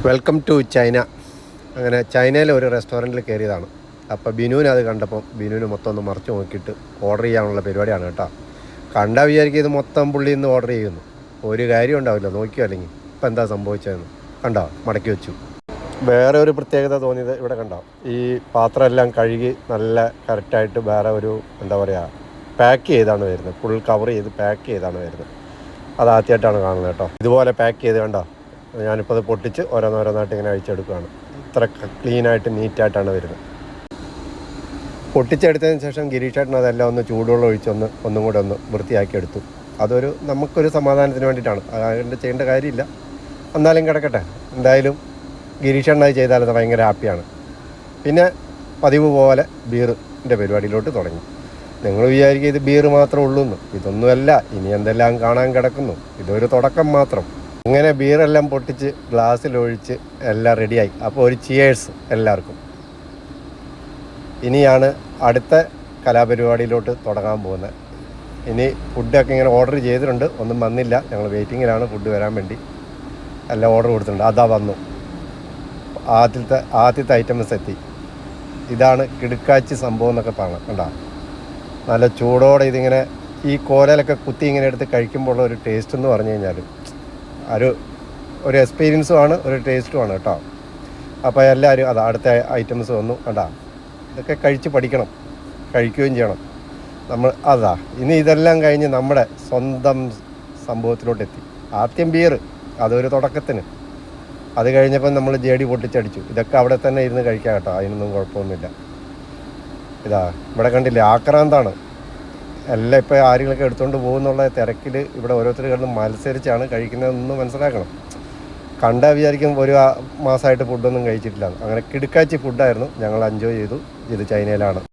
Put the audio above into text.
Welcome to China. അങ്ങനെ ചൈനയിലെ ഒരു റെസ്റ്റോറൻറ്റിൽ കയറിയതാണ്. അപ്പോൾ ബിനുവിന് അത് കണ്ടപ്പോൾ ബിനുവിന് മൊത്തം ഒന്ന് മറിച്ച് നോക്കിയിട്ട് ഓർഡർ ചെയ്യാനുള്ള പരിപാടിയാണ് കേട്ടോ. കണ്ടാൽ വിചാരിക്കും ഇത് മൊത്തം പുള്ളി ഇന്ന് ഓർഡർ ചെയ്യുന്നു. ഒരു കാര്യം ഉണ്ടാവില്ല, നോക്കിയോ അല്ലെങ്കിൽ ഇപ്പം എന്താ സംഭവിച്ചതെന്ന് കണ്ടോ. മടക്കി വെച്ചു. വേറെ ഒരു പ്രത്യേകത തോന്നിയത് ഇവിടെ കണ്ടോ, ഈ പാത്രം എല്ലാം കഴുകി നല്ല കറക്റ്റായിട്ട് വേറെ ഒരു എന്താ പറയുക പാക്ക് ചെയ്താണ് വരുന്നത്. ഫുൾ കവർ ചെയ്ത് പാക്ക് ചെയ്താണ് വരുന്നത്. അത് ആദ്യമായിട്ടാണ് കാണുന്നത് കേട്ടോ. ഇതുപോലെ പാക്ക് ചെയ്ത് കണ്ടോ. ഞാനിപ്പോൾ അത് പൊട്ടിച്ച് ഓരോന്നോരോന്നായിട്ട് ഇങ്ങനെ അഴിച്ചെടുക്കുകയാണ്. ഇത്ര ക്ലീനായിട്ട് നീറ്റായിട്ടാണ് വരുന്നത്. പൊട്ടിച്ചെടുത്തതിന് ശേഷം ഗിരീഷേട്ടൻ അതെല്ലാം ഒന്ന് ചൂടുവെള്ളം ഒന്നും കൂടെ ഒന്ന് വൃത്തിയാക്കി എടുത്തു. അതൊരു നമുക്കൊരു സമാധാനത്തിന് വേണ്ടിയിട്ടാണ്. അതുകൊണ്ട് ചെയ്യേണ്ട കാര്യമില്ല, എന്നാലും കിടക്കട്ടെ. എന്തായാലും അത് ചെയ്താൽ ഭയങ്കര ഹാപ്പിയാണ്. പിന്നെ പതിവ് പോലെ ബീറിൻ്റെ പരിപാടിയിലോട്ട് തുടങ്ങി. നിങ്ങൾ വിചാരിക്കുക ഇത് ബീർ മാത്രമേ ഉള്ളൂ എന്ന്. ഇതൊന്നുമല്ല, ഇനി എന്തെല്ലാം കാണാൻ കിടക്കുന്നു. ഇതൊരു തുടക്കം മാത്രം. അങ്ങനെ ബീറെല്ലാം പൊട്ടിച്ച് ഗ്ലാസ്സിലൊഴിച്ച് എല്ലാം റെഡിയായി. അപ്പോൾ ഒരു ചിയേഴ്സ് എല്ലാവർക്കും. ഇനിയാണ് അടുത്ത കലാപരിപാടിയിലോട്ട് തുടങ്ങാൻ പോകുന്നത്. ഇനി ഫുഡൊക്കെ ഇങ്ങനെ ഓർഡർ ചെയ്തിട്ടുണ്ട്, ഒന്നും വന്നില്ല. ഞങ്ങൾ വെയിറ്റിങ്ങിലാണ് ഫുഡ് വരാൻ വേണ്ടി. എല്ലാം ഓർഡർ കൊടുത്തിട്ടുണ്ട്. അതാ വന്നു. ആദ്യത്തെ ഐറ്റംസ് എത്തി. ഇതാണ് കിടുക്കാച്ചി സംഭവം എന്നൊക്കെ പറഞ്ഞത്. കണ്ടോ, നല്ല ചൂടോടെ ഇതിങ്ങനെ ഈ കോലയിലൊക്കെ കുത്തി ഇങ്ങനെ എടുത്ത് കഴിക്കുമ്പോൾ ഒരു ടേസ്റ്റ് എന്ന് പറഞ്ഞു കഴിഞ്ഞാൽ ഒരു എക്സ്പീരിയൻസുമാണ്, ഒരു ടേസ്റ്റുമാണ് കേട്ടോ. അപ്പോൾ എല്ലാവരും അടുത്ത ഐറ്റംസ് വന്നു. കണ്ടാ, ഇതൊക്കെ കഴിച്ച് പഠിക്കണം, കഴിക്കുകയും ചെയ്യണം നമ്മൾ. ഇനി ഇതെല്ലാം കഴിഞ്ഞ് നമ്മുടെ സ്വന്തം സംഭവത്തിലോട്ടെത്തി. ആദ്യം ബീർ, അതൊരു തുടക്കത്തിന്. അത് കഴിഞ്ഞപ്പോൾ നമ്മൾ ജേടി പൊട്ടിച്ചടിച്ചു. ഇതൊക്കെ അവിടെ തന്നെ ഇരുന്ന് കഴിക്കാം കേട്ടോ, അതിനൊന്നും കുഴപ്പമൊന്നുമില്ല. ഇവിടെ കണ്ടില്ലേ, ആക്രാന്താണ് എല്ലാം. ഇപ്പോൾ ആരെങ്കിലൊക്കെ എടുത്തുകൊണ്ട് പോകുന്നുള്ള തിരക്കിൽ ഇവിടെ ഓരോരുത്തർ കിടന്ന് മത്സരിച്ചാണ് കഴിക്കുന്നതെന്ന് മനസ്സിലാക്കണം. കണ്ടാൽ വിചാരിക്കും ഒരു മാസമായിട്ട് ഫുഡൊന്നും കഴിച്ചിട്ടില്ല. അങ്ങനെ കിടുക്കാച്ചി ഫുഡായിരുന്നു. ഞങ്ങൾ എൻജോയ് ചെയ്തു. ഇത് ചൈനയിലാണ്.